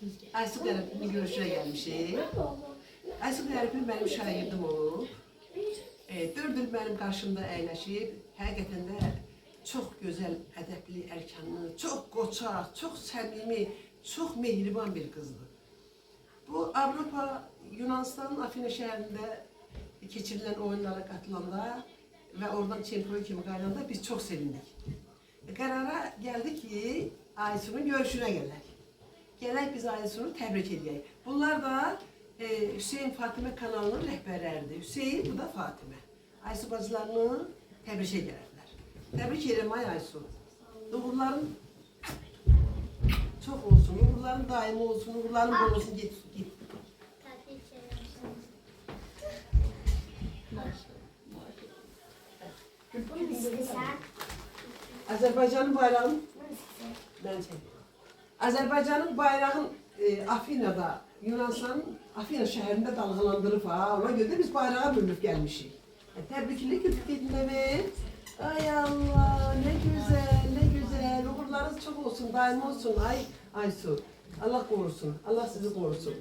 Aysu Qəribin görüşünə gəlmişik. Aysu Qəribin mənim şagirdim olub. 4 il mənim qarşımda əyləşib. Həqiqətən də çox gözəl, ədəbli, ərkanlı, çox qoçaq, çox səmimi, çox mehriban bir qızdır. Bu Avropa, Yunanistanın Afina şəhərində keçirilən oyunlara qatılanda və oradan çempion kimi qaynanda biz çox sevindik. Qərara gəldi ki, Aysunun görüşünə gələk. Gələk biz Aysun'u təbrik edək. Bunlar da Hüseyin Fatimə kanalının rəhbərləridir. Hüseyin, bu da Fatimə. Aysu bacılarını təbrik edərlər. Təbrik edirəm ay Aysu. Uğurların çox olsun, uğurların daimi olsun, uğurların bol olsun, git. Azərbaycanın bayrağını ben çekeyim. Azərbaycanın bayrağın Afina'da, Yunanistanın Afina şəhərində dalğalandırıb ha. Ona görə biz bayrağa bölüb gəlmişik. Təbrikli kütük demək. Ay Allah, ne güzel, ne güzel. Uğurlarınız çok olsun, daim olsun ay Aysu. Allah korusun, Allah sizi korusun.